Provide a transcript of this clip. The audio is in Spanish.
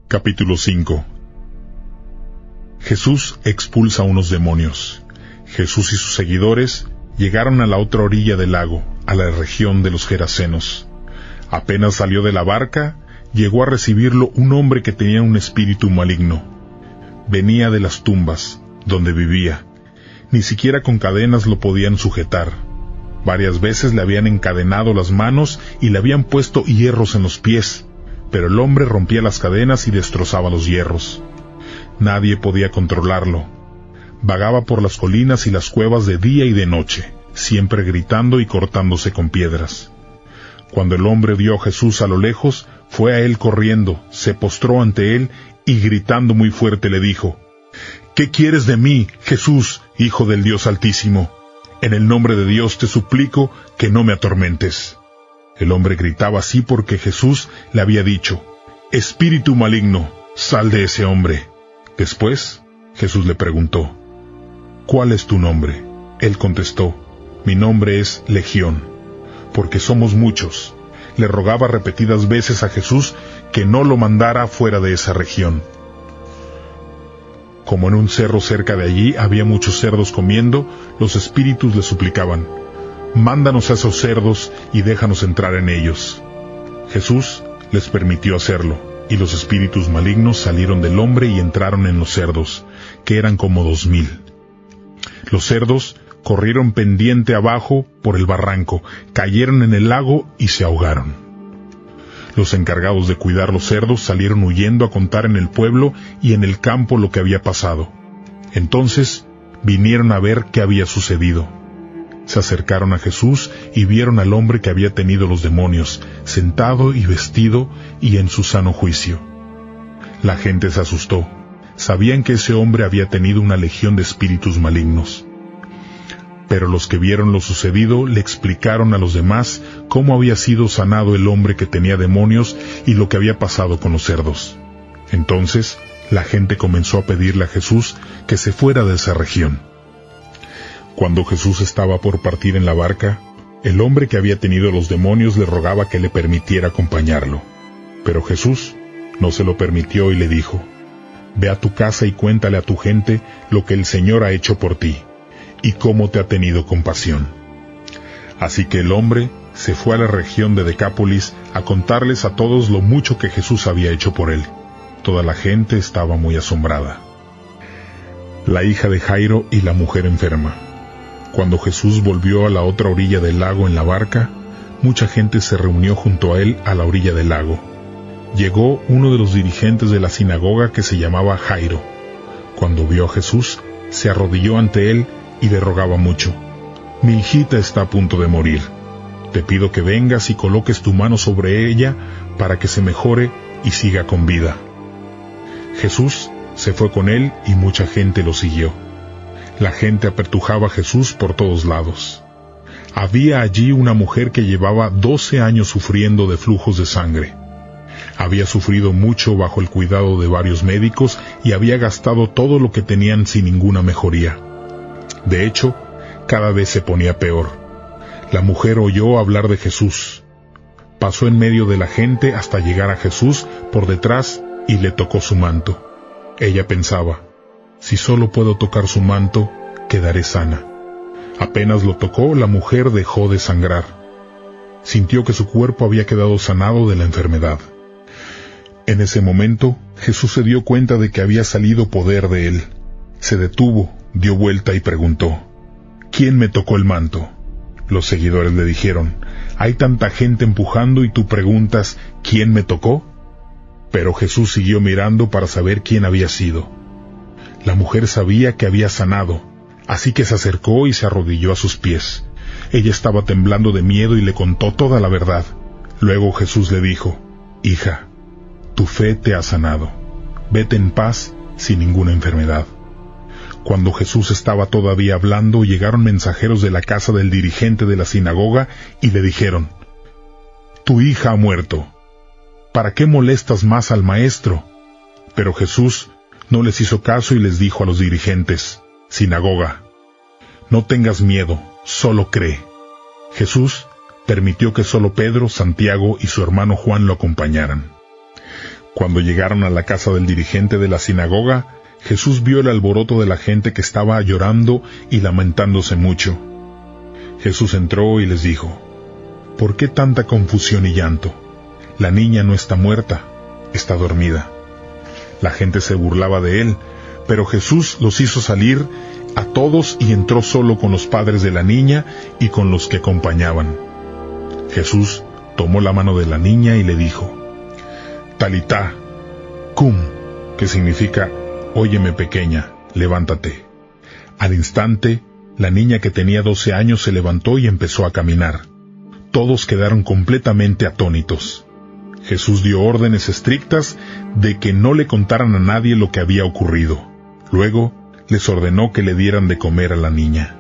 Capítulo 5. Jesús expulsa unos demonios. Jesús y sus seguidores llegaron a la otra orilla del lago, a la región de los Gerasenos. Apenas salió de la barca, llegó a recibirlo un hombre que tenía un espíritu maligno. Venía de las tumbas, donde vivía. Ni siquiera con cadenas lo podían sujetar. Varias veces le habían encadenado las manos y le habían puesto hierros en los pies, pero el hombre rompía las cadenas y destrozaba los hierros. Nadie podía controlarlo. Vagaba por las colinas y las cuevas de día y de noche, siempre gritando y cortándose con piedras. Cuando el hombre vio a Jesús a lo lejos, fue a él corriendo, se postró ante él y gritando muy fuerte le dijo: «¿Qué quieres de mí, Jesús, Hijo del Dios Altísimo? En el nombre de Dios te suplico que no me atormentes». El hombre gritaba así porque Jesús le había dicho: «Espíritu maligno, sal de ese hombre». Después, Jesús le preguntó: «¿Cuál es tu nombre?». Él contestó: «Mi nombre es Legión, porque somos muchos». Le rogaba repetidas veces a Jesús que no lo mandara fuera de esa región. Como en un cerro cerca de allí había muchos cerdos comiendo, los espíritus le suplicaban: «Mándanos a esos cerdos y déjanos entrar en ellos». Jesús les permitió hacerlo, y los espíritus malignos salieron del hombre y entraron en los cerdos, que eran como 2000. Los cerdos corrieron pendiente abajo por el barranco, cayeron en el lago y se ahogaron. Los encargados de cuidar los cerdos salieron huyendo a contar en el pueblo y en el campo lo que había pasado. Entonces vinieron a ver qué había sucedido. Se acercaron a Jesús y vieron al hombre que había tenido los demonios, sentado y vestido y en su sano juicio. La gente se asustó. Sabían que ese hombre había tenido una legión de espíritus malignos. Pero los que vieron lo sucedido le explicaron a los demás cómo había sido sanado el hombre que tenía demonios y lo que había pasado con los cerdos. Entonces la gente comenzó a pedirle a Jesús que se fuera de esa región. Cuando Jesús estaba por partir en la barca, el hombre que había tenido los demonios le rogaba que le permitiera acompañarlo. Pero Jesús no se lo permitió y le dijo: «Ve a tu casa y cuéntale a tu gente lo que el Señor ha hecho por ti, y cómo te ha tenido compasión». Así que el hombre se fue a la región de Decápolis a contarles a todos lo mucho que Jesús había hecho por él. Toda la gente estaba muy asombrada. La hija de Jairo y la mujer enferma. Cuando Jesús volvió a la otra orilla del lago en la barca, mucha gente se reunió junto a él a la orilla del lago. Llegó uno de los dirigentes de la sinagoga que se llamaba Jairo. Cuando vio a Jesús, se arrodilló ante él y le rogaba mucho: «Mi hijita está a punto de morir. Te pido que vengas y coloques tu mano sobre ella para que se mejore y siga con vida». Jesús se fue con él y mucha gente lo siguió. La gente apertujaba a Jesús por todos lados. Había allí una mujer que llevaba 12 años sufriendo de flujos de sangre. Había sufrido mucho bajo el cuidado de varios médicos y había gastado todo lo que tenían sin ninguna mejoría. De hecho, cada vez se ponía peor. La mujer oyó hablar de Jesús. Pasó en medio de la gente hasta llegar a Jesús por detrás y le tocó su manto. Ella pensaba: «Si solo puedo tocar su manto, quedaré sana». Apenas lo tocó, la mujer dejó de sangrar. Sintió que su cuerpo había quedado sanado de la enfermedad. En ese momento, Jesús se dio cuenta de que había salido poder de él. Se detuvo, dio vuelta y preguntó: «¿Quién me tocó el manto?». Los seguidores le dijeron: «Hay tanta gente empujando y tú preguntas: ¿quién me tocó?». Pero Jesús siguió mirando para saber quién había sido. La mujer sabía que había sanado, así que se acercó y se arrodilló a sus pies. Ella estaba temblando de miedo y le contó toda la verdad. Luego Jesús le dijo: «Hija, tu fe te ha sanado. Vete en paz sin ninguna enfermedad». Cuando Jesús estaba todavía hablando, llegaron mensajeros de la casa del dirigente de la sinagoga y le dijeron: «Tu hija ha muerto. ¿Para qué molestas más al maestro?». Pero Jesús no les hizo caso y les dijo a los dirigentes: «Sinagoga, no tengas miedo, solo cree». Jesús permitió que solo Pedro, Santiago y su hermano Juan lo acompañaran. Cuando llegaron a la casa del dirigente de la sinagoga, Jesús vio el alboroto de la gente que estaba llorando y lamentándose mucho. Jesús entró y les dijo: ¿Por qué tanta confusión y llanto? La niña no está muerta, está dormida. La gente se burlaba de él, pero Jesús los hizo salir a todos y entró solo con los padres de la niña y con los que acompañaban. Jesús tomó la mano de la niña y le dijo: Talitá, cum, que significa: Óyeme, pequeña, levántate. Al instante, la niña, que tenía 12 años, se levantó y empezó a caminar. Todos quedaron completamente atónitos. Jesús dio órdenes estrictas de que no le contaran a nadie lo que había ocurrido. Luego, les ordenó que le dieran de comer a la niña.